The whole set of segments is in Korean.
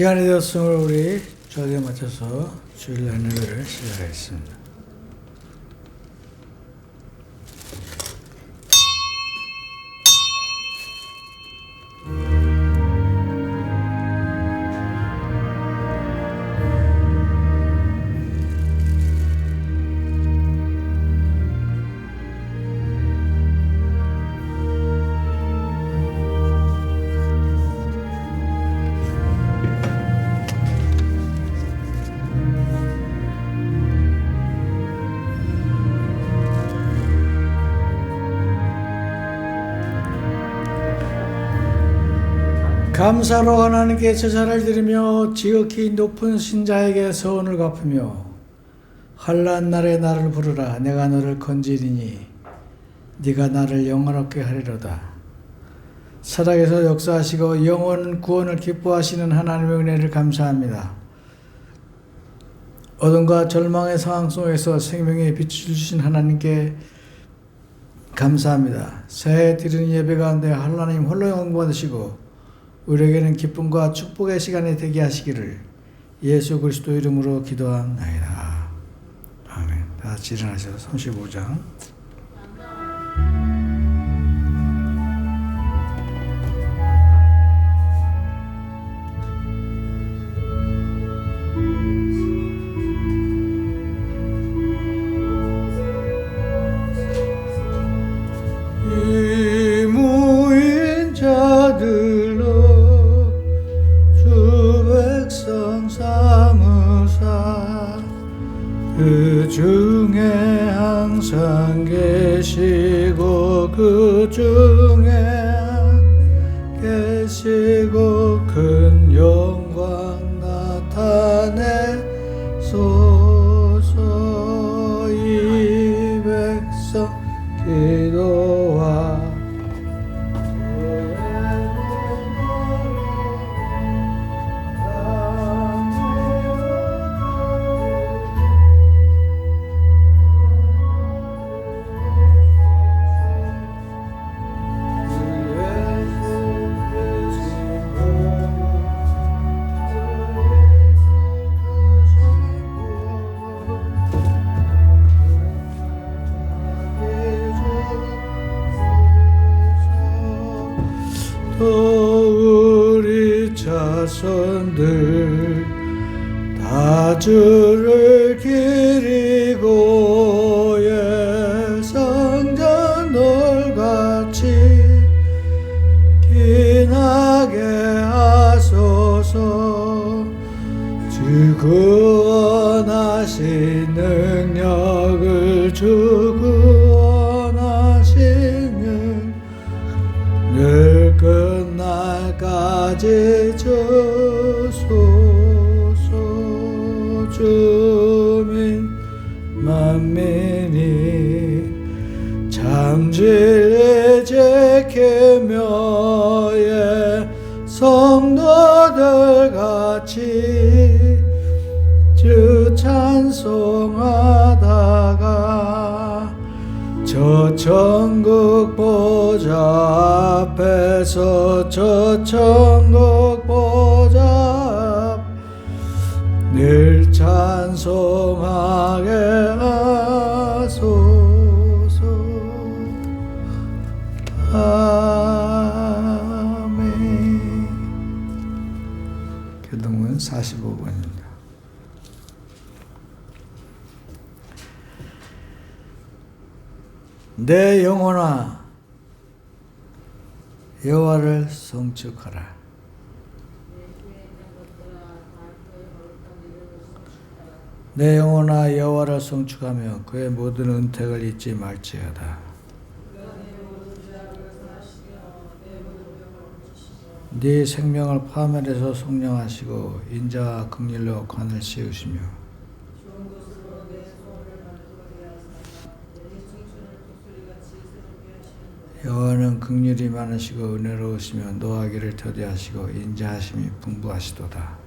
시간이 되었음을 우리 저기에 맞춰서 주일날 예배를 시작하겠습니다. 감사로 하나님께 제사를 드리며 지극히 높은 신자에게 서원을 갚으며 환난 날에 나를 부르라. 내가 너를 건지리니 네가 나를 영원롭게 하리로다. 사닥에서 역사하시고 영원 구원을 기뻐하시는 하나님의 은혜를 감사합니다. 어둠과 절망의 상황 속에서 생명의 빛을 주신 하나님께 감사합니다. 새해 드리는 예배 가운데 하나님 홀로 영광 받으시고 우리에게는 기쁨과 축복의 시간이 되게 하시기를 예수 그리스도 이름으로 기도합니다. 아멘. 다 같이 일어나셔서 35장. 이 무인 자들로 삼으사 그 중에 항상 계시고 그 중에 계시고 큰 영광 나타내소서. 이 백성 기도와 우리 자손들 다 주를 기리고 예성전 돌같이 기나게 하소서. 주 구원하신 능력을 주 구원하시는 늘 끝날까지 주소서. 주민 만민이 참 진리 지키며 성도들 같이 주 찬송하다가 저 천국 보좌 앞에서 저 천국 보좌 앞 늘 찬송하게 하소서. 아멘. 교동문 45번입니다. 내 영혼아 여호와를 송축하라. 내 영혼아 여호와를 송축하며 그의 모든 은택을 잊지 말지어다. 네 생명을 파멸해서 속량하시고 인자와 긍휼로 관을 씌우시며 여호와는 긍휼이 많으시고 은혜로우시며 노하기를 더디하시고 인자하심이 풍부하시도다.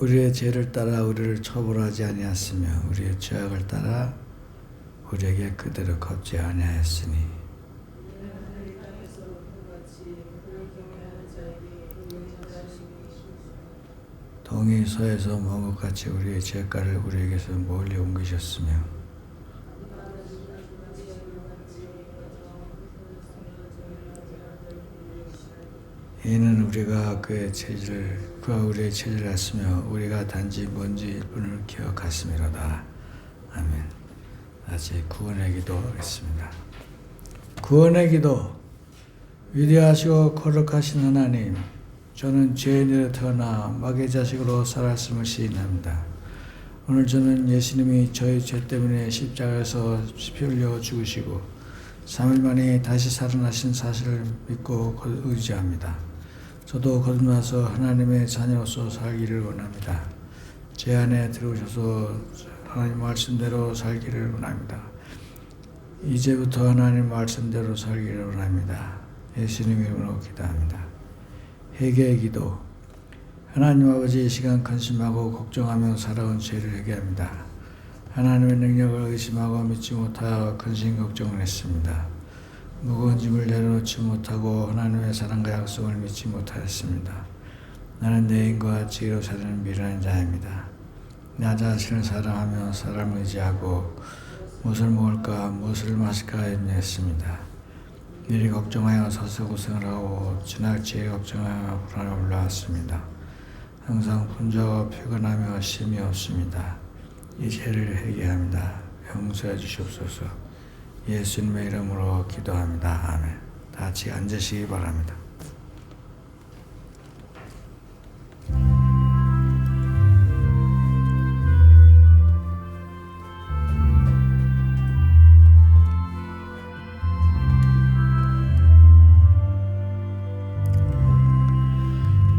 우리의 죄를 따라 우리를 처벌하지 아니하였으며 우리의 죄악을 따라 우리에게 그대로 갚지 아니하였으니 동이 서에서 먼 것 같이 우리의 죄가를 우리에게서 멀리 옮기셨으며 이는 우리가 그와 우리의 체질을 했으며 우리가 단지 먼지일 뿐을 기억했음이로다. 아멘. 다시 구원의 기도하겠습니다. 구원의 기도. 위대하시고 거룩하신 하나님, 저는 죄인으로 태어나 마귀의 자식으로 살았음을 시인합니다. 오늘 저는 예수님이 저희 죄 때문에 십자가에서 피 흘려 죽으시고 3일 만에 다시 살아나신 사실을 믿고 의지합니다. 저도 거듭나서 하나님의 자녀로서 살기를 원합니다. 제 안에 들어오셔서 하나님 말씀대로 살기를 원합니다. 이제부터 하나님 말씀대로 살기를 원합니다. 예수님 이름으로 기도합니다. 회개의 기도. 하나님 아버지, 이 시간 근심하고 걱정하며 살아온 죄를 회개합니다. 하나님의 능력을 의심하고 믿지 못하여 근심 걱정을 했습니다. 무거운 짐을 내려놓지 못하고 하나님의 사랑과 약속을 믿지 못하였습니다. 나는 내인과 지혜로 사는 미련한 자입니다. 나 자신을 사랑하며 사람을 의지하고 무엇을 먹을까 무엇을 마실까 염려했습니다. 미리 걱정하여 서서 고생을 하고 지날지에 걱정하여 불안을 올라왔습니다. 항상 분주하고 피곤하며 쉼이 없습니다. 이 죄를 회개합니다. 용서해 주시옵소서. 예수님의 이름으로 기도합니다. 아멘. 다 같이 앉으시기 바랍니다.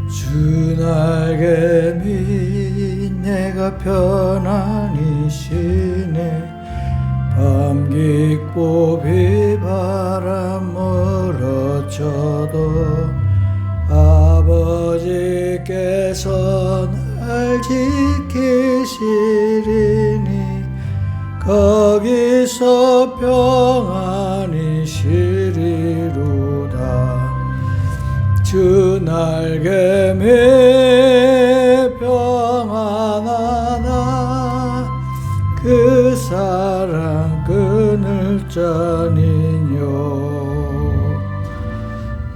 주 날개 밑 내가 편안히 쉬네 밤 깊고 비바람 멀어져도 아버지께서 날 지키시리니 거기서 평안히 쉬리로다. 주 날개 밑 평안하나 그 사랑 그늘 자니뇨.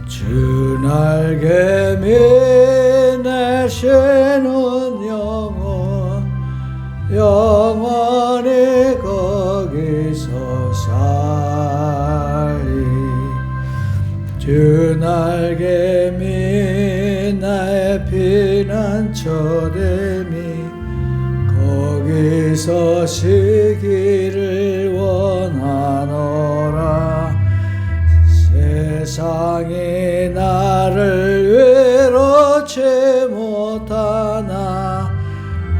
주 날개 밑 내쉬는 영원히 거기서 살리. 주 날개 밑 나의 피난처 되니 거기서 쉬기를 원하노라. 세상이 나를 외롭지 못하나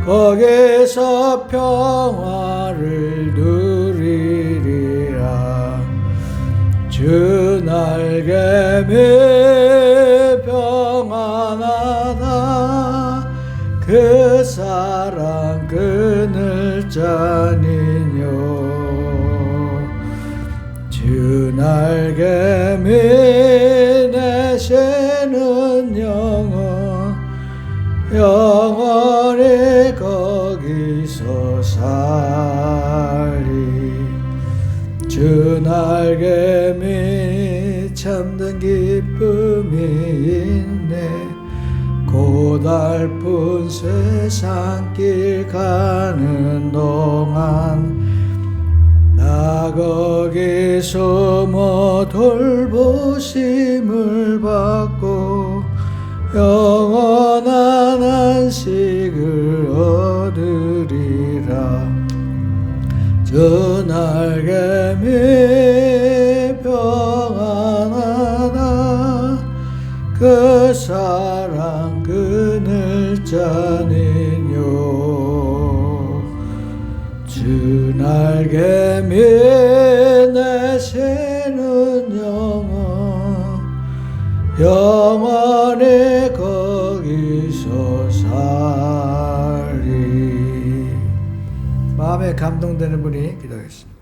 거기서 평화를 누리리라. 주 날개 밑 평안하나 그 사랑 그늘 자니뇨. 주 날개 밑 내쉬는 영원히 거기서 살리. 주 날개 밑 참된 기쁨이 있네. 고달픈 세상길 가는 동안 나 거기 숨어 돌보심을 받고 영원한 안식을 얻으리라. 주 날개 밑 평안하나 그 사랑 그늘 자니뇨. 주 날개 밑 내쉬는 영원히 거기서 살 마음에 감동되는 분이 기도하겠습니다.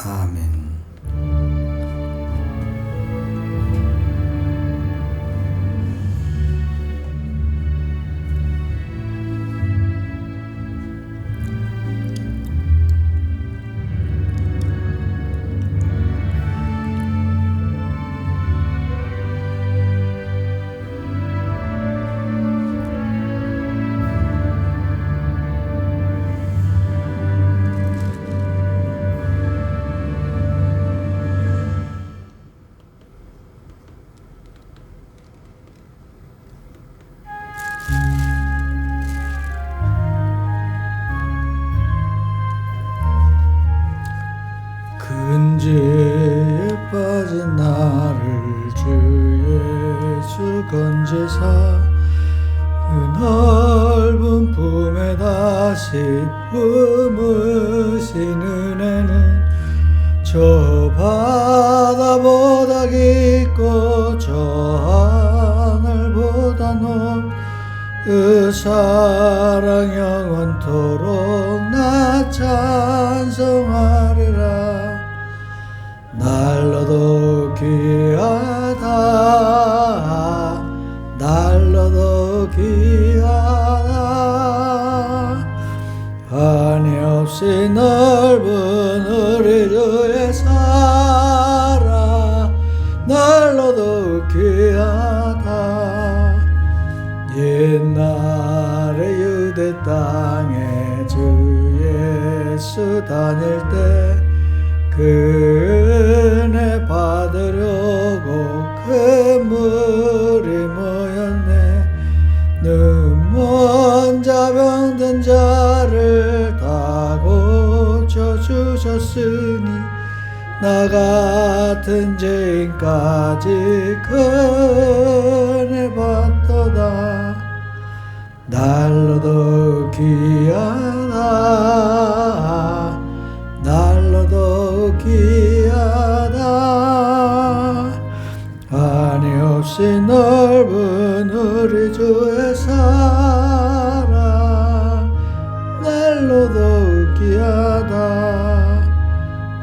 아멘. 근지에 빠진 나를 주 예수 건지사 그 넓은 품에 다시 품으신 은혜는 저 바다보다 깊고 저 하늘보다 높 그 사랑 영원토록 나 찬송하리라. 날로도 귀하다 날로도 귀하다 한이 없이 넓은 우리 주의 사랑 날로도 귀하다. 옛날에 유대 땅에 주 예수 다닐 때 그 은혜 받으려고 그 물이 모였네. 눈먼 자 병든 자를 다 고쳐주셨으니 나 같은 죄인까지 그 은혜 받도다. 날로도 귀하다 날로도 귀하다 한이 없이 넓은 우리 주의 사랑 날로도 귀하다.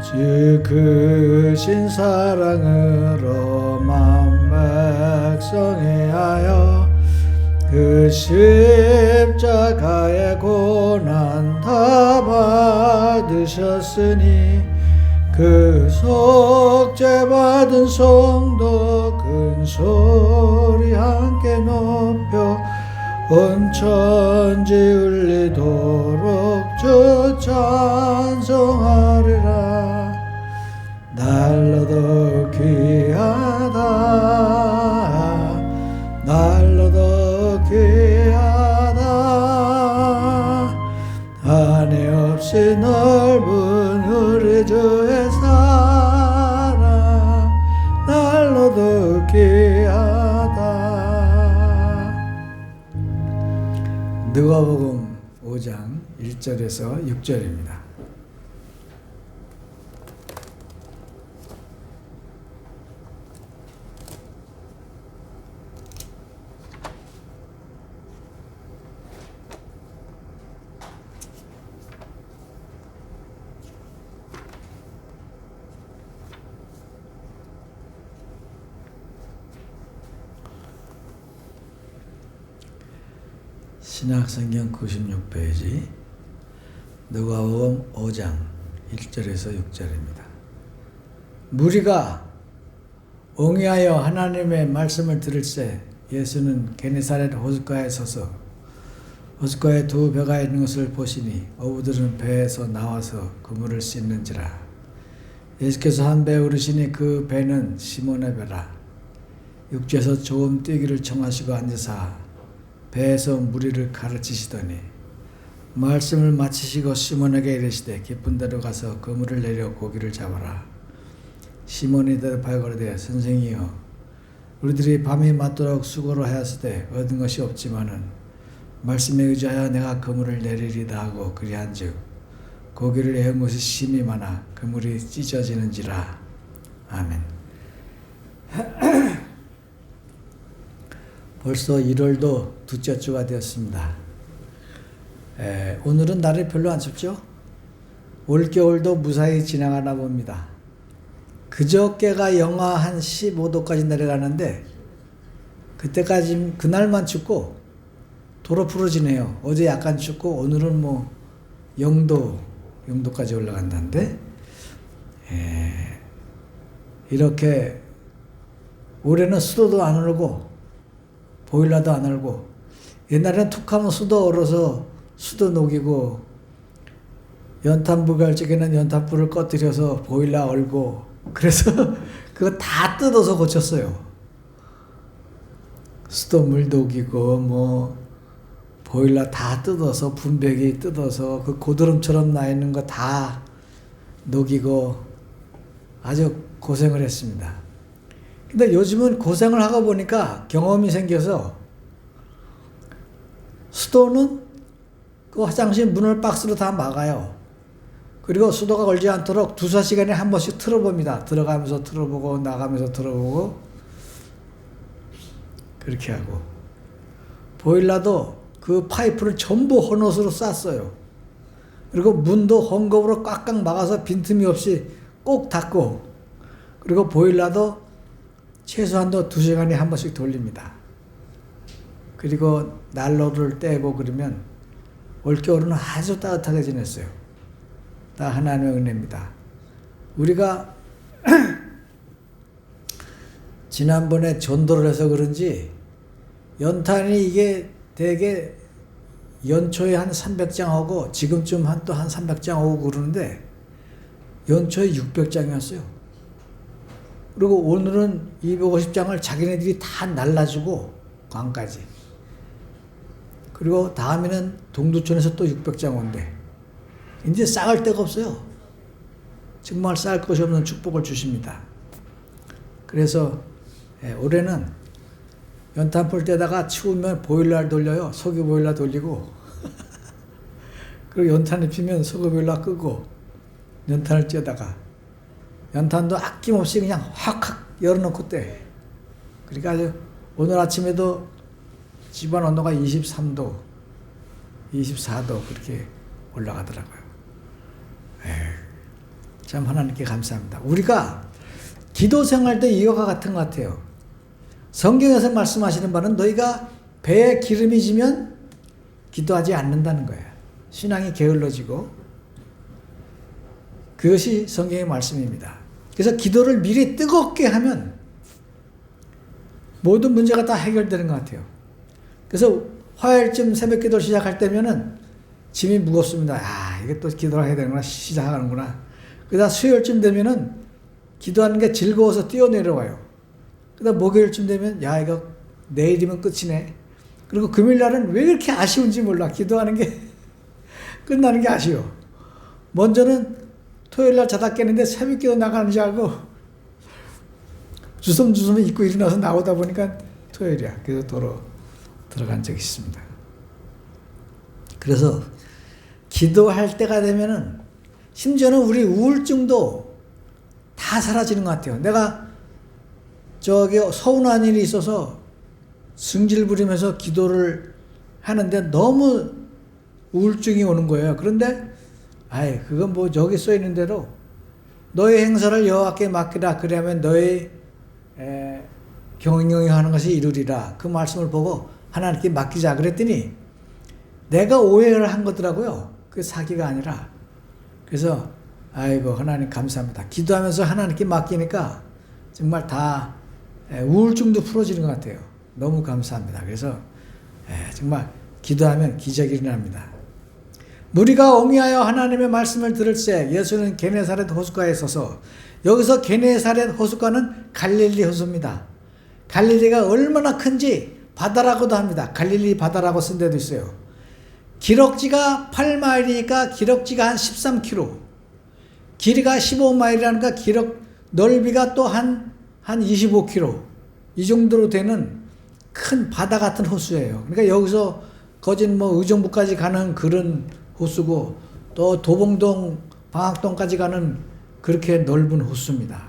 주 크신 사랑으로 만 백성에 하여 그 십자가의 고난 다 받으셨으니 그 속죄 받은 성도 큰 소리 함께 높여 온 천지 울리도록 주 찬송하리라. 날로도 귀하다 날로도 귀하다 한이 없이 넓은 우리 주의 사랑 날로도 귀하다. 누가복음 5장 1절에서 6절입니다. 신약성경 96페이지 누가복음 5장 1절에서 6절입니다. 무리가 옹이하여 하나님의 말씀을 들을새 예수는 게네사렛 호숫가에 서서 호숫가에 두 배가 있는 것을 보시니 어부들은 배에서 나와서 그물을 씻는지라. 예수께서 한 배에 오르시니 그 배는 시몬의 배라. 육지에서 조금 뛰기를 청하시고 앉으사 배에서 무리를 가르치시더니 말씀을 마치시고 시몬에게 이르시되 깊은 데로 가서 그물을 내려 고기를 잡아라. 시몬이 대답하여 가로되 선생이여 우리들이 밤이 맞도록 수고를 하였으되 얻은 것이 없지만은 말씀에 의지하여 내가 그물을 내리리다 하고 그리한즉 고기를 해온 것이 심히 많아 그물이 찢어지는지라. 아멘. 벌써 1월도 둘째 주가 되었습니다. 오늘은 날이 별로 안 춥죠? 올겨울도 무사히 지나가나 봅니다. 그저께가 영하 한 15도까지 내려가는데 그때까지 그날만 춥고 도로 푸러지네요. 어제 약간 춥고 오늘은 뭐 0도까지 올라간다는데 이렇게 올해는 수도도 안 오르고 보일러도 안 얼고 옛날에는 툭 하면 수도 얼어서 수도 녹이고 연탄불 갈 적에는 연탄불을 꺼뜨려서 보일러 얼고 그래서 그거 다 뜯어서 고쳤어요. 수도 물 녹이고 뭐 보일러 다 뜯어서 분배기 뜯어서 그 고드름처럼 나 있는 거 다 녹이고 아주 고생을 했습니다. 근데 요즘은 고생을 하고 보니까 경험이 생겨서 수도는 그 화장실 문을 박스로 다 막아요. 그리고 수도가 걸지 않도록 2-4시간에 한 번씩 틀어봅니다. 들어가면서 틀어보고 나가면서 틀어보고 그렇게 하고 보일러도 그 파이프를 전부 헌옷으로 쌌어요. 그리고 문도 헝겊으로 꽉꽉 막아서 빈틈이 없이 꼭 닫고 그리고 보일러도 최소한도 2시간에 한 번씩 돌립니다. 그리고 난로를 떼고 그러면 올겨울은 아주 따뜻하게 지냈어요. 다 하나님의 은혜입니다. 우리가 지난번에 전도를 해서 그런지 연탄이 이게 되게 연초에 한 300장 하고 지금쯤 또 한 300장 하고 그러는데 연초에 600장이었어요. 그리고 오늘은 250장을 자기네들이 다 날라주고 광까지. 그리고 다음에는 동두천에서 또 600장 온대. 이제 쌓을 데가 없어요. 정말 쌓을 것이 없는 축복을 주십니다. 그래서 올해는 연탄불 때다가 추우면 보일러를 돌려요. 석유 보일러 돌리고 그리고 연탄이 피면 석유 보일러 끄고 연탄을 쬐다가 연탄도 아낌없이 그냥 확 열어놓고 떼. 그러니까 아주 오늘 아침에도 집안 온도가 23도, 24도 그렇게 올라가더라고요. 참 하나님께 감사합니다. 우리가 기도 생활도 이와 같은 것 같아요. 성경에서 말씀하시는 바는 너희가 배에 기름이 지면 기도하지 않는다는 거예요. 신앙이 게을러지고, 그것이 성경의 말씀입니다. 그래서 기도를 미리 뜨겁게 하면 모든 문제가 다 해결되는 것 같아요. 그래서 화요일쯤 새벽 기도를 시작할 때면은 짐이 무겁습니다. 아, 이게 또 기도를 해야 되는구나, 시작하는구나. 그다음 수요일쯤 되면은 기도하는 게 즐거워서 뛰어내려와요. 그다음 목요일쯤 되면 야, 이거 내일이면 끝이네. 그리고 금요일 날은 왜 이렇게 아쉬운지 몰라. 기도하는 게 끝나는 게 아쉬워. 먼저는 토요일 날 자다 깨는데 새벽 기도 나가는 줄 알고 주섬주섬 입고 일어나서 나오다 보니까 토요일이야. 그래서 도로 들어간 적이 있습니다. 그래서 기도할 때가 되면은 심지어는 우리 우울증도 다 사라지는 것 같아요. 내가 저기 서운한 일이 있어서 승질 부리면서 기도를 하는데 너무 우울증이 오는 거예요. 그런데 아이, 그건 뭐 저기 써 있는 대로 너의 행사를 여호와께 맡기라. 그러면 너의 경영하는 것이 이루리라. 그 말씀을 보고 하나님께 맡기자 그랬더니 내가 오해를 한 거더라고요. 그게 사기가 아니라. 그래서 아이고 하나님 감사합니다. 기도하면서 하나님께 맡기니까 정말 다 우울증도 풀어지는 것 같아요. 너무 감사합니다. 그래서 정말 기도하면 기적이 일어납니다. 무리가 옹이하여 하나님의 말씀을 들을새 예수는 게네사렛 호숫가에 서서, 여기서 게네사렛 호숫가는 갈릴리 호수입니다. 갈릴리가 얼마나 큰지 바다라고도 합니다. 갈릴리 바다라고 쓴 데도 있어요. 기럭지가 8마일이니까 기럭지가 한 13km, 길이가 15마일이라니까 넓이가 또 한 25km, 이 정도로 되는 큰 바다 같은 호수예요. 그러니까 여기서 거진 뭐 의정부까지 가는 그런 호수고, 또 도봉동 방학동까지 가는 그렇게 넓은 호수입니다.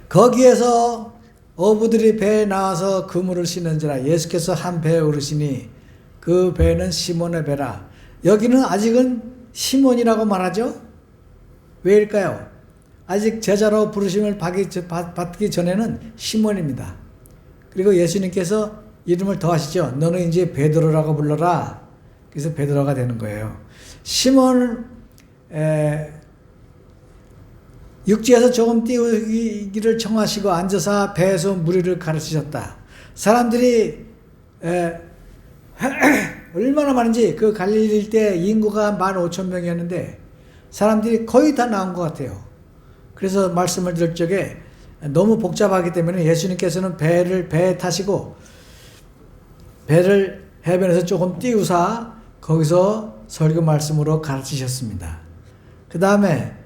거기에서 어부들이 배에 나와서 그물을 씌는지라. 예수께서 한 배에 오르시니 그 배는 시몬의 배라. 여기는 아직은 시몬이라고 말하죠. 왜일까요? 아직 제자로 부르심을 받기 전에는 시몬입니다. 그리고 예수님께서 이름을 더하시죠. 너는 이제 베드로라고 불러라. 그래서 베드로가 되는 거예요. 시몬은 육지에서 조금 띄우기를 청하시고 앉아서 배에서 무리를 가르치셨다. 사람들이 얼마나 많은지, 그 갈릴리 때 인구가 15,000명이었는데 사람들이 거의 다 나온 것 같아요. 그래서 말씀을 들을 적에 너무 복잡하기 때문에 예수님께서는 배에 타시고 배를 해변에서 조금 띄우사 거기서 설교 말씀으로 가르치셨습니다. 그 다음에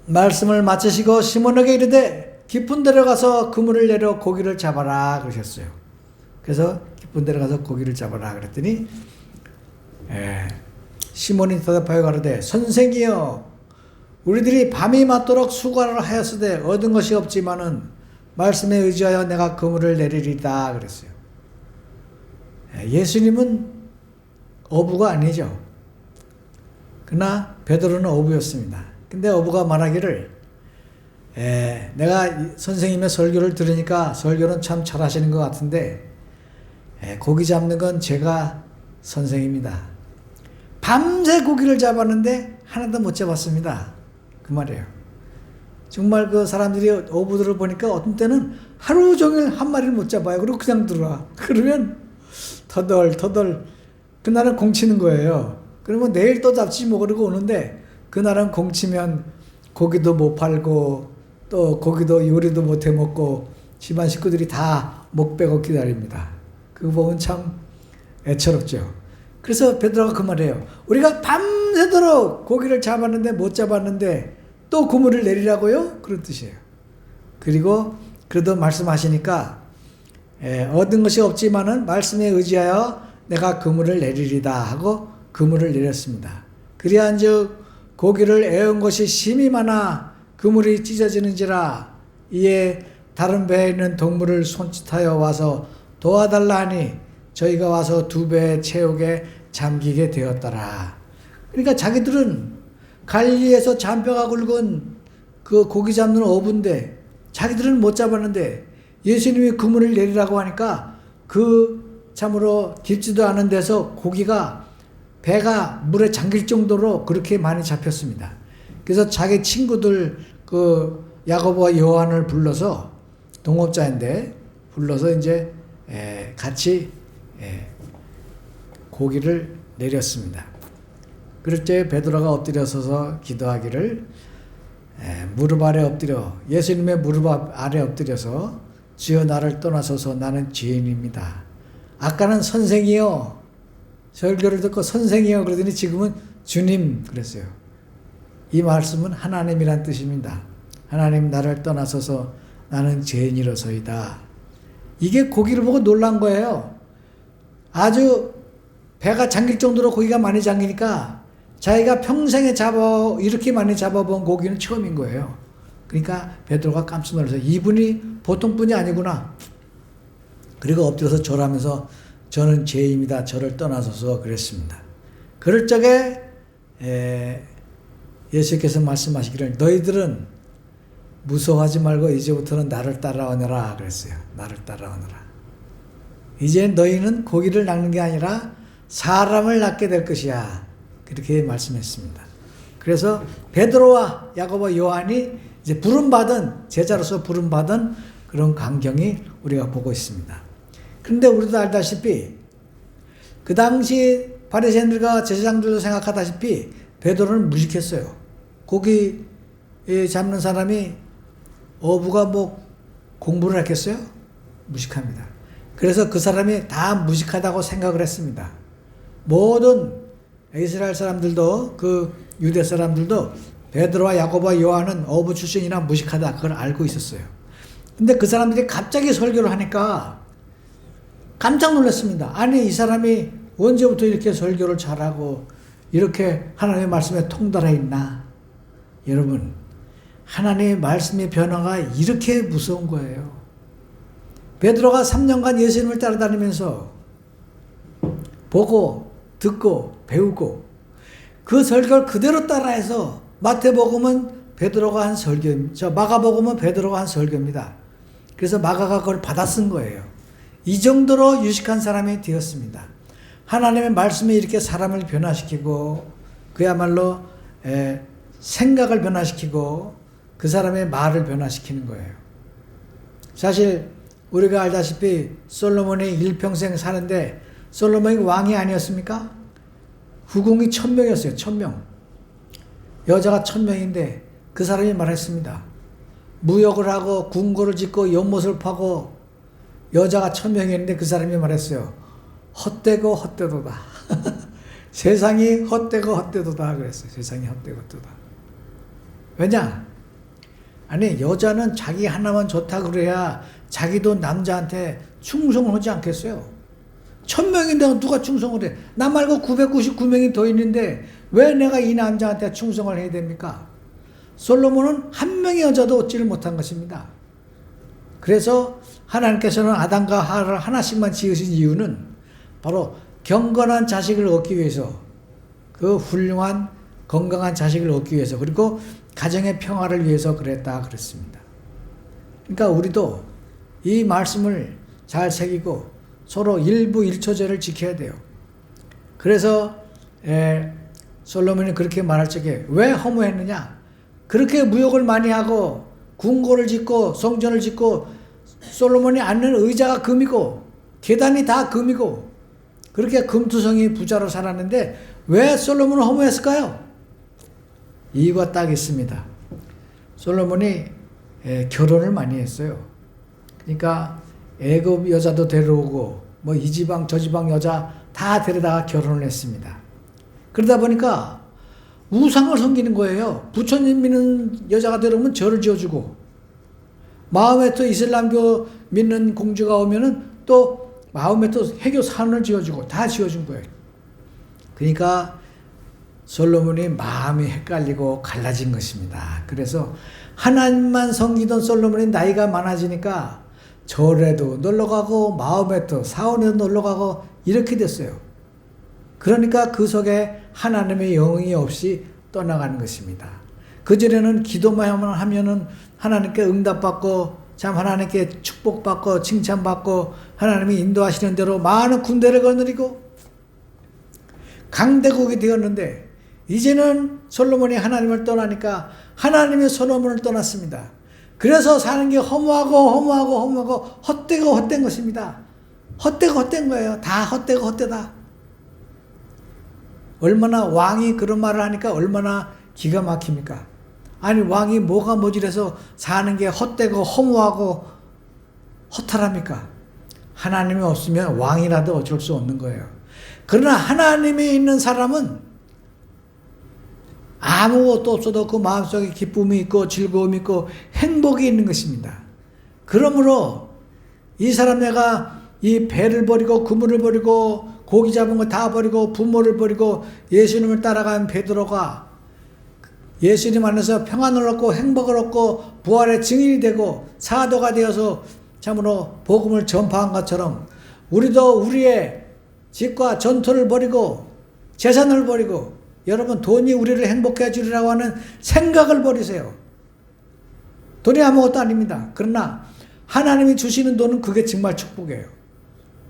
말씀을 마치시고 시몬에게 이르되 깊은 데로 가서 그물을 내려 고기를 잡아라 그러셨어요. 그래서 깊은 데로 가서 고기를 잡아라 그랬더니 시몬이 대답하여 가로되 선생이여 우리들이 밤이 맞도록 수고를 하였으되 얻은 것이 없지만은 말씀에 의지하여 내가 그물을 내리리다 그랬어요. 예수님은 어부가 아니죠. 그러나 베드로는 어부였습니다. 근데 어부가 말하기를 내가 선생님의 설교를 들으니까 설교는 참 잘하시는 것 같은데 고기 잡는 건 제가 선생입니다. 밤새 고기를 잡았는데 하나도 못 잡았습니다. 그 말이에요. 정말 그 사람들이 어부들을 보니까 어떤 때는 하루 종일 한 마리를 못 잡아요. 그리고 그냥 들어와. 그러면 터덜 그날은 공치는 거예요. 그러면 내일 또 잡지 뭐 그러고 오는데 그날은 공치면 고기도 못 팔고 또 고기도 요리도 못 해 먹고 집안 식구들이 다 목 빼고 기다립니다. 그거 보면 참 애처롭죠. 그래서 베드로가 그 말이에요. 우리가 밤새도록 고기를 잡았는데 못 잡았는데 또 그물을 내리라고요? 그런 뜻이에요. 그리고 그래도 말씀하시니까 얻은 것이 없지만은 말씀에 의지하여 내가 그물을 내리리다 하고 그물을 내렸습니다. 그리한즉 고기를 애운 것이 심히 많아 그물이 찢어지는지라. 이에 다른 배에 있는 동물을 손짓하여 와서 도와달라 하니 저희가 와서 2배 채우게 잠기게 되었더라. 그러니까 자기들은 갈릴리에서 잔뼈가 굵은 그 고기 잡는 어부인데 자기들은 못 잡았는데 예수님이 그물을 내리라고 하니까 그 참으로 깊지도 않은 데서 고기가 배가 물에 잠길 정도로 그렇게 많이 잡혔습니다. 그래서 자기 친구들 그 야고보와 요한을 불러서 동업자인데 불러서 이제 같이 고기를 내렸습니다. 그럴 때 베드로가 엎드려 서서 기도하기를 무릎 아래 엎드려 예수님의 무릎 아래 엎드려서 주여 나를 떠나소서 나는 죄인입니다. 아까는 선생이요 설교를 듣고 선생이요 그러더니 지금은 주님 그랬어요. 이 말씀은 하나님이란 뜻입니다. 하나님 나를 떠나소서 나는 죄인이로소이다. 이게 고기를 보고 놀란 거예요. 아주 배가 잠길 정도로 고기가 많이 잠기니까 자기가 평생에 이렇게 많이 잡아본 고기는 처음인 거예요. 그러니까 베드로가 깜짝 놀라서 이분이 보통 분이 아니구나. 그리고 엎드려서 절하면서 저는 죄인입니다. 저를 떠나소서 그랬습니다. 그럴 적에 예수께서 말씀하시기를 너희들은 무서워하지 말고 이제부터는 나를 따라오너라 그랬어요. 나를 따라오너라. 이제 너희는 고기를 낚는 게 아니라 사람을 낚게 될 것이야. 그렇게 말씀했습니다. 그래서 베드로와 야고보 요한이 이제 부름받은 제자로서 부름받은 그런 광경이 우리가 보고 있습니다. 그런데 우리도 알다시피 그 당시 바리새인들과 제사장들도 생각하다시피 베드로는 무식했어요. 고기 잡는 사람이 어부가 뭐 공부를 했겠어요? 무식합니다. 그래서 그 사람이 다 무식하다고 생각을 했습니다. 모든 이스라엘 사람들도 그 유대 사람들도 베드로와 야고보와 요한은 어부 출신이나 무식하다 그걸 알고 있었어요. 근데 그 사람들이 갑자기 설교를 하니까 깜짝 놀랐습니다. 아니 이 사람이 언제부터 이렇게 설교를 잘하고 이렇게 하나님의 말씀에 통달해 있나? 여러분 하나님의 말씀의 변화가 이렇게 무서운 거예요. 베드로가 3년간 예수님을 따라다니면서 보고 듣고 배우고 그 설교를 그대로 따라해서 마태복음은 베드로가 한 설교입니다. 마가복음은 베드로가 한 설교입니다. 그래서 마가가 그걸 받아 쓴 거예요. 이 정도로 유식한 사람이 되었습니다. 하나님의 말씀이 이렇게 사람을 변화시키고 그야말로 생각을 변화시키고 그 사람의 말을 변화시키는 거예요. 사실 우리가 알다시피 솔로몬이 일평생 사는데 솔로몬이 왕이 아니었습니까? 후궁이 1000명이었어요. 1000명. 여자가 1000명인데 그 사람이 말했습니다. 무역을 하고 궁궐을 짓고 연못을 파고 여자가 1000명이었는데 그 사람이 말했어요. 헛되고 헛되도다. 세상이 헛되고 헛되도다 그랬어요. 세상이 헛되고 헛되도다. 왜냐? 아니 여자는 자기 하나만 좋다 그래야 자기도 남자한테 충성을 하지 않겠어요? 1000명인데 누가 충성을 해? 나 말고 999명이 더 있는데 왜 내가 이 남자한테 충성을 해야 됩니까? 솔로몬은 한 명의 여자도 얻지를 못한 것입니다. 그래서 하나님께서는 아담과 하와를 하나씩만 지으신 이유는 바로 경건한 자식을 얻기 위해서 그 훌륭한 건강한 자식을 얻기 위해서 그리고 가정의 평화를 위해서 그랬다 그랬습니다. 그러니까 우리도 이 말씀을 잘 새기고 서로 일부 일처제를 지켜야 돼요. 그래서 솔로몬이 그렇게 말할 적에 왜 허무했느냐? 그렇게 무역을 많이 하고 궁궐을 짓고 성전을 짓고 솔로몬이 앉는 의자가 금이고 계단이 다 금이고 그렇게 금투성이 부자로 살았는데 왜 솔로몬은 허무했을까요? 이유가 딱 있습니다. 솔로몬이 결혼을 많이 했어요. 그러니까 애굽 여자도 데려오고 뭐 이 지방 저 지방 여자 다 데려다가 결혼을 했습니다. 그러다 보니까 우상을 섬기는 거예요. 부처님 믿는 여자가 데려오면 절을 지어주고 마음에 또 이슬람교 믿는 공주가 오면은 또 마음에 또 해교 산을 지어주고 다 지어준 거예요. 그러니까 솔로몬이 마음이 헷갈리고 갈라진 것입니다. 그래서 하나님만 섬기던 솔로몬이 나이가 많아지니까 절에도 놀러가고 마음에도 사원에도 놀러가고 이렇게 됐어요. 그러니까 그 속에 하나님의 영이 없이 떠나가는 것입니다. 그전에는 기도만 하면은 하나님께 응답받고 참 하나님께 축복받고 칭찬받고 하나님이 인도하시는 대로 많은 군대를 거느리고 강대국이 되었는데 이제는 솔로몬이 하나님을 떠나니까 하나님이 솔로몬을 떠났습니다. 그래서 사는 게 허무하고 헛되고 헛된 것입니다. 헛되고 헛된 거예요. 다 헛되고 헛되다. 얼마나 왕이 그런 말을 하니까 얼마나 기가 막힙니까? 아니 왕이 뭐가 모질해서 사는 게 헛되고 허무하고 허탈합니까? 하나님이 없으면 왕이라도 어쩔 수 없는 거예요. 그러나 하나님이 있는 사람은 아무것도 없어도 그 마음속에 기쁨이 있고 즐거움이 있고 행복이 있는 것입니다. 그러므로 이 사람 내가 이 배를 버리고 그물을 버리고 고기 잡은 거 다 버리고 부모를 버리고 예수님을 따라간 베드로가 예수님 안에서 평안을 얻고 행복을 얻고 부활의 증인이 되고 사도가 되어서 참으로 복음을 전파한 것처럼 우리도 우리의 집과 전토를 버리고 재산을 버리고 여러분 돈이 우리를 행복해 해 주리라고 하는 생각을 버리세요. 돈이 아무것도 아닙니다. 그러나 하나님이 주시는 돈은 그게 정말 축복이에요.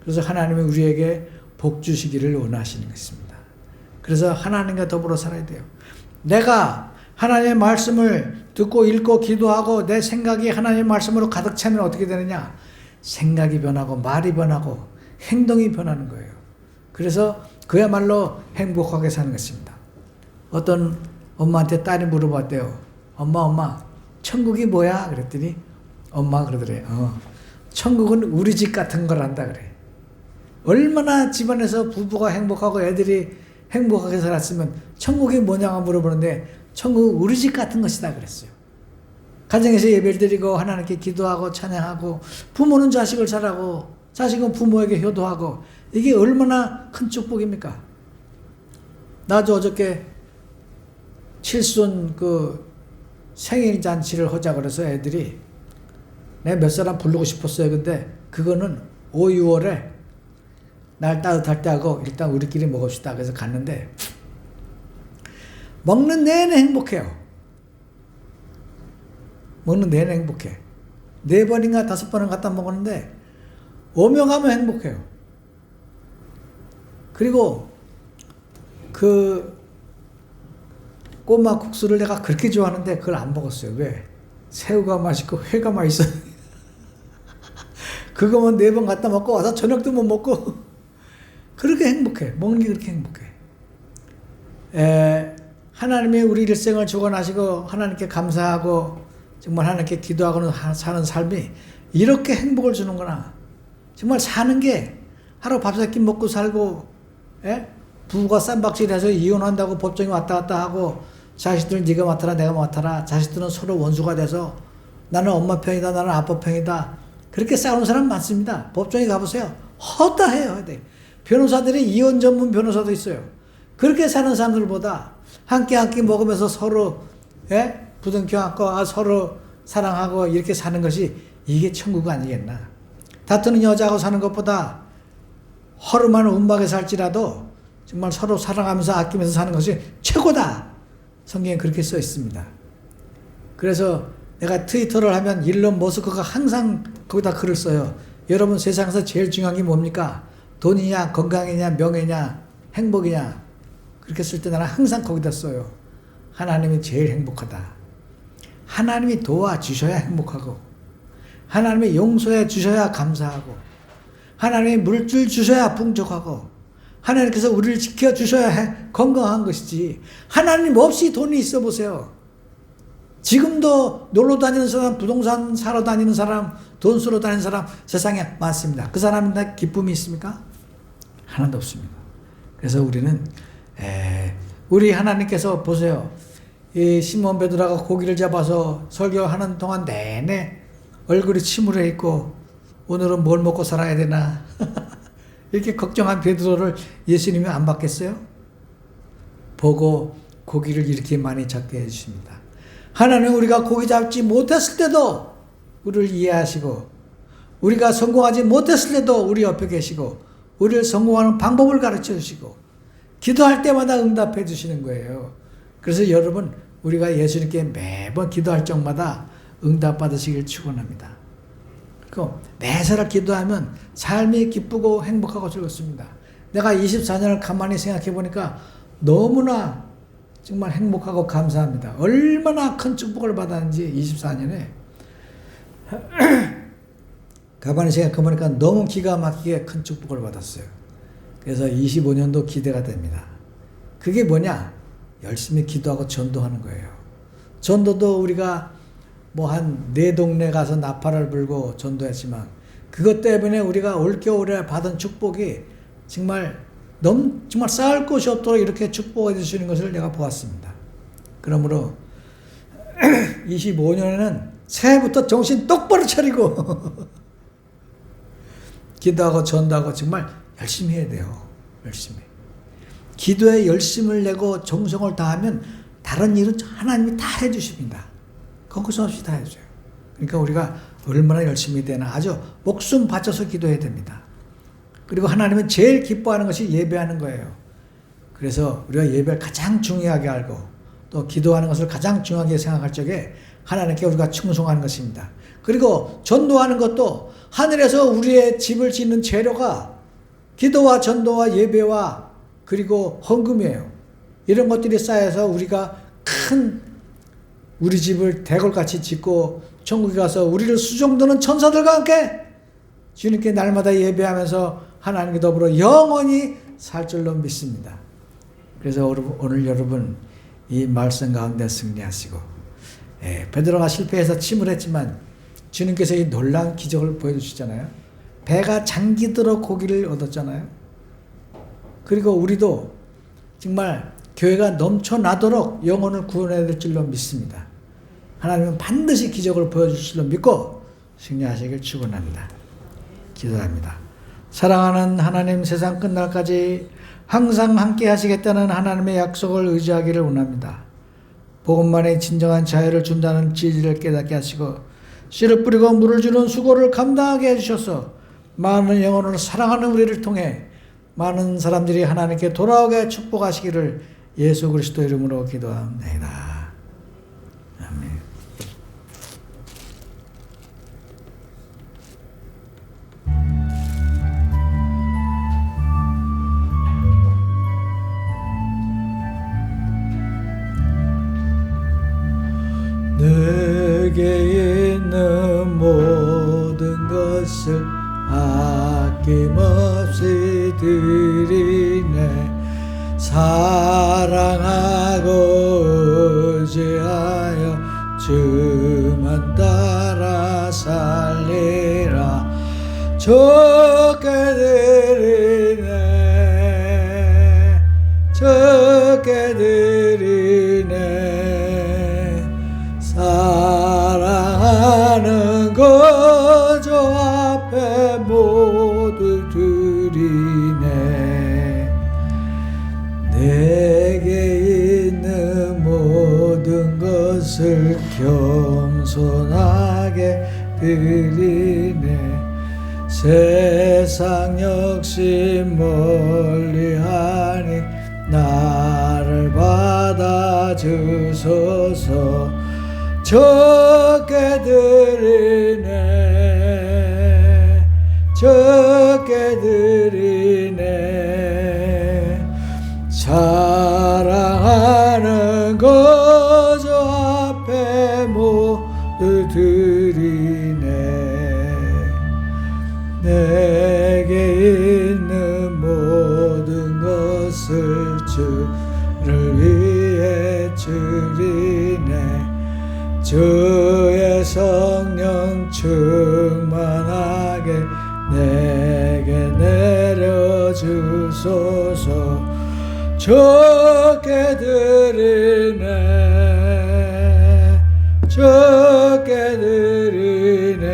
그래서 하나님이 우리에게 복 주시기를 원하시는 것입니다. 그래서 하나님과 더불어 살아야 돼요. 내가 하나님의 말씀을 듣고 읽고 기도하고 내 생각이 하나님의 말씀으로 가득 차면 어떻게 되느냐? 생각이 변하고 말이 변하고 행동이 변하는 거예요. 그래서 그야말로 행복하게 사는 것입니다. 어떤 엄마한테 딸이 물어봤대요. 엄마 천국이 뭐야? 그랬더니 엄마가 그러더래요. 천국은 우리 집 같은 거란다 그래. 얼마나 집안에서 부부가 행복하고 애들이 행복하게 살았으면 천국이 뭐냐고 물어보는데 천국은 우리 집 같은 것이다 그랬어요. 가정에서 예배를 드리고 하나님께 기도하고 찬양하고 부모는 자식을 잘하고 자식은 부모에게 효도하고 이게 얼마나 큰 축복입니까? 나도 어저께 칠순 그 생일 잔치를 하자고 그래서 애들이 내가 몇 사람 부르고 싶었어요. 근데 그거는 5, 6월에 날 따뜻할 때 하고 일단 우리끼리 먹읍시다. 그래서 갔는데 먹는 내내 행복해요. 먹는 내내 행복해. 4번인가 5번은 갖다 먹었는데 오며 가며 행복해요. 그리고 그 꼬마 국수를 내가 그렇게 좋아하는데 그걸 안 먹었어요. 왜? 새우가 맛있고 회가 맛있어. 그거만 4번 갖다 먹고 와서 저녁도 못 먹고 그렇게 행복해. 먹는 게 그렇게 행복해. 하나님이 우리 일생을 주관하시고 하나님께 감사하고 정말 하나님께 기도하고는 사는 삶이 이렇게 행복을 주는구나. 정말 사는 게 하루 밥 3끼 먹고 살고 부부가 쌈박질해서 이혼한다고 법정에 왔다 갔다 하고 자식들은 네가 맡아라 내가 맡아라 자식들은 서로 원수가 돼서 나는 엄마 편이다 나는 아빠 편이다 그렇게 싸우는 사람 많습니다. 법정에 가보세요. 허다해요. 변호사들이 이혼 전문 변호사도 있어요. 그렇게 사는 사람들보다 한 끼 먹으면서 서로 부둥켜 안고 서로 사랑하고 이렇게 사는 것이 이게 천국 아니겠나. 다투는 여자하고 사는 것보다 허름한 운박에 살지라도 정말 서로 사랑하면서 아끼면서 사는 것이 최고다. 성경에 그렇게 써 있습니다. 그래서 내가 트위터를 하면 일론 머스크가 항상 거기다 글을 써요. 여러분 세상에서 제일 중요한 게 뭡니까? 돈이냐 건강이냐 명예냐 행복이냐 그렇게 쓸 때 나는 항상 거기다 써요. 하나님이 제일 행복하다. 하나님이 도와주셔야 행복하고 하나님이 용서해 주셔야 감사하고 하나님이 물질 주셔야 풍족하고 하나님께서 우리를 지켜주셔야 건강한 것이지 하나님 없이 돈이 있어 보세요. 지금도 놀러 다니는 사람, 부동산 사러 다니는 사람, 돈 쓰러 다니는 사람 세상에 많습니다. 그 사람한테 기쁨이 있습니까? 하나도 없습니다. 그래서 우리는 우리 하나님께서 보세요. 이 시몬 베드로가 고기를 잡아서 설교하는 동안 내내 얼굴이 침울해 있고 오늘은 뭘 먹고 살아야 되나 이렇게 걱정한 베드로를 예수님이 안 받겠어요? 보고 고기를 이렇게 많이 잡게 해주십니다. 하나님 우리가 고기 잡지 못했을 때도 우리를 이해하시고 우리가 성공하지 못했을 때도 우리 옆에 계시고 우리를 성공하는 방법을 가르쳐 주시고 기도할 때마다 응답해 주시는 거예요. 그래서 여러분, 우리가 예수님께 매번 기도할 적마다 응답받으시길 축원합니다. 그 매사를 기도하면 삶이 기쁘고 행복하고 즐겁습니다. 내가 24년을 가만히 생각해 보니까 너무나 정말 행복하고 감사합니다. 얼마나 큰 축복을 받았는지 24년에 가만히 생각해 보니까 너무 기가 막히게 큰 축복을 받았어요. 그래서 25년도 기대가 됩니다. 그게 뭐냐? 열심히 기도하고 전도하는 거예요. 전도도 우리가 뭐 한 4동네 가서 나팔을 불고 전도했지만 그것 때문에 우리가 올겨울에 받은 축복이 정말 정말 쌓을 곳이 없도록 이렇게 축복해 주시는 것을 내가 보았습니다. 그러므로 25년에는 새해부터 정신 똑바로 차리고 기도하고 전도하고 정말 열심히 해야 돼요. 열심히. 기도에 열심을 내고 정성을 다하면 다른 일은 하나님이 다 해주십니다. 거기서 없이 다 해줘요. 그러니까 우리가 얼마나 열심히 되나 아주 목숨 바쳐서 기도해야 됩니다. 그리고 하나님은 제일 기뻐하는 것이 예배하는 거예요. 그래서 우리가 예배를 가장 중요하게 알고 또 기도하는 것을 가장 중요하게 생각할 적에 하나님께 우리가 충성하는 것입니다. 그리고 전도하는 것도 하늘에서 우리의 집을 짓는 재료가 기도와 전도와 예배와 그리고 헌금이에요. 이런 것들이 쌓여서 우리가 큰 우리 집을 대궐같이 짓고 천국에 가서 우리를 수종드는 천사들과 함께 주님께 날마다 예배하면서 하나님께 더불어 영원히 살 줄로 믿습니다. 그래서 오늘 여러분 이 말씀 가운데 승리하시고 베드로가 실패해서 침울했지만 주님께서 이 놀라운 기적을 보여주시잖아요. 배가 잠기도록 고기를 얻었잖아요. 그리고 우리도 정말 교회가 넘쳐나도록 영혼을 구원해야 될 줄로 믿습니다. 하나님은 반드시 기적을 보여줄 줄로 믿고 승리하시길 축원합니다. 기도합니다. 사랑하는 하나님, 세상 끝날까지 항상 함께 하시겠다는 하나님의 약속을 의지하기를 원합니다. 복음만이 진정한 자유를 준다는 진리를 깨닫게 하시고 씨를 뿌리고 물을 주는 수고를 감당하게 해주셔서 많은 영혼을 사랑하는 우리를 통해 많은 사람들이 하나님께 돌아오게 축복하시기를 예수 그리스도 이름으로 기도합니다. 아멘. 내게 있는 모든 것을 아낌없이 드리네. 사랑하고 의지하여 주만 따라 살리라. 적게 드리네, 적게 드리네. 사랑하는 거저 앞에 모두 드리네. 내게 있는 모든 것을 겸손하게 드리네. 세상 역시 멀리하니 나를 받아주소서. 적게 드리네, 적게 드리네. 사랑하는 거저 앞에 모두 드리네. 내게 있는 모든 것을 주를 위해 드리네. 주의 성령 충만하게 내게 내려주소서. 적게 드리네, 적게 드리네.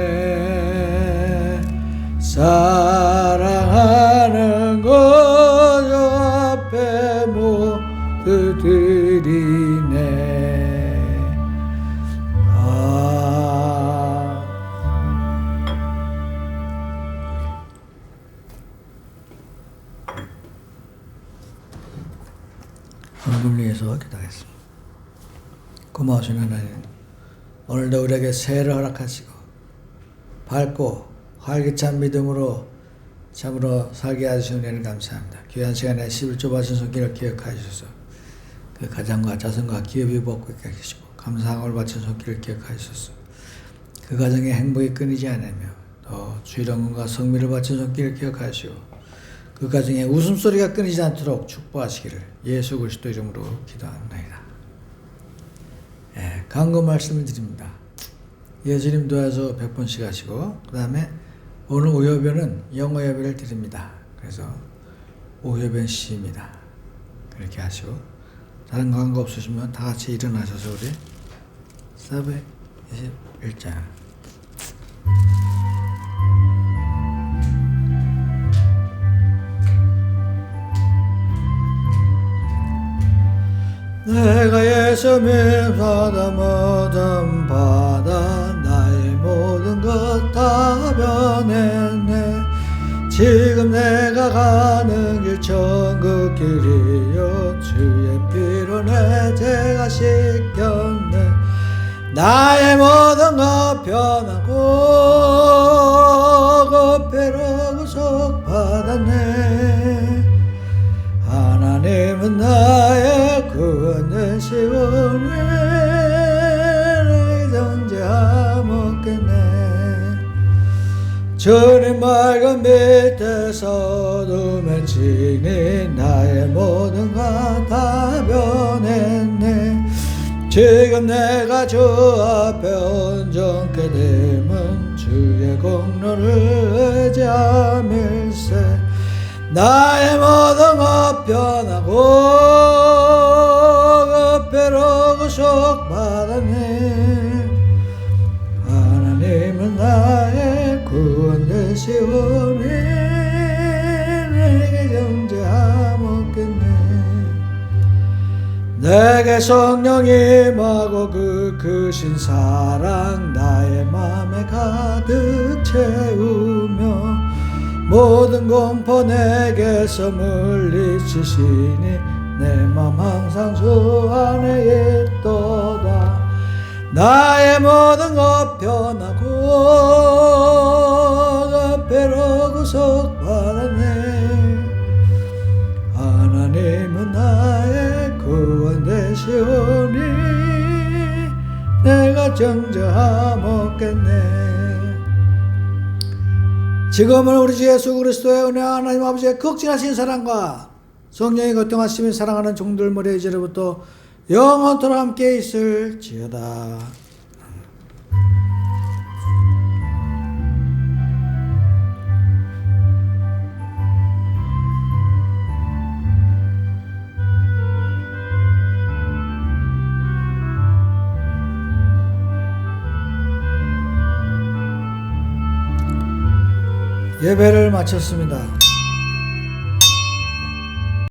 사랑하는 거저 앞에 모두 드리네. 헌금을 위해서 기도하겠습니다. 고마우신 하나님, 오늘도 우리에게 새해를 허락하시고 밝고 활기찬 믿음으로 참으로 살게 하시는 은혜를 감사합니다. 귀한 시간에 11조 바친 손길을 기억하여 주셔서 그 가정과 자손과 기업이 복고 있게 하시고 감사함을 바친 손길을 기억하여 주셔서 그 가정의 행복이 끊이지 않으며 또 주일원과 성미를 바친 손길을 기억하시고 그 가정의 웃음소리가 끊이지 않도록 축복하시기를 예수 그리스도 이름으로 기도합니다. 간구 말씀을 드립니다. 예수님 도와서 100번씩 하시고 그 다음에 오늘 오여변은 영어 예배를 드립니다. 그래서 오여변 시입니다. 그렇게 하시고 다른 광고 없으시면 다 같이 일어나셔서 우리 421장 내가 예수 믿사다 모든 바다 나의 모든 것 다 변했네. 지금 내가 가는 길 천국 길이요 주의 피로 내 죄가 씻겼네. 나의 모든 것 변하고 그 피로 구속받았네. 하나님은 나의 구원 되시오니 존재하먹겠네. 주님 맑은 밑에서 어둠에 지니 나의 모든 것 다 변했네. 지금 내가 주 앞에 온전케 됨은 주의 공로를 의지함일세. 나의 모든 것 변하고 그 피로 구속받았네. 하나님은 나의 구원 되시오니 내게 존재하먹겠네. 내게 성령 임하고 그 크신 사랑 나의 맘에 가득 채우며 모든 공포 내게서 물리치시니 내 맘 항상 주 안에 있도다. 나의 모든 것 변하고 그 피로 구속받았네. 하나님은 나의 구원 되시오니 내가 정죄하먹겠네. 지금은 우리 주 예수 그리스도의 은혜 하나님 아버지의 극진하신 사랑과 성령의 거듭하심이 사랑하는 종들 머리 이제로부터 영원토록 함께 있을지어다. 예배를 마쳤습니다.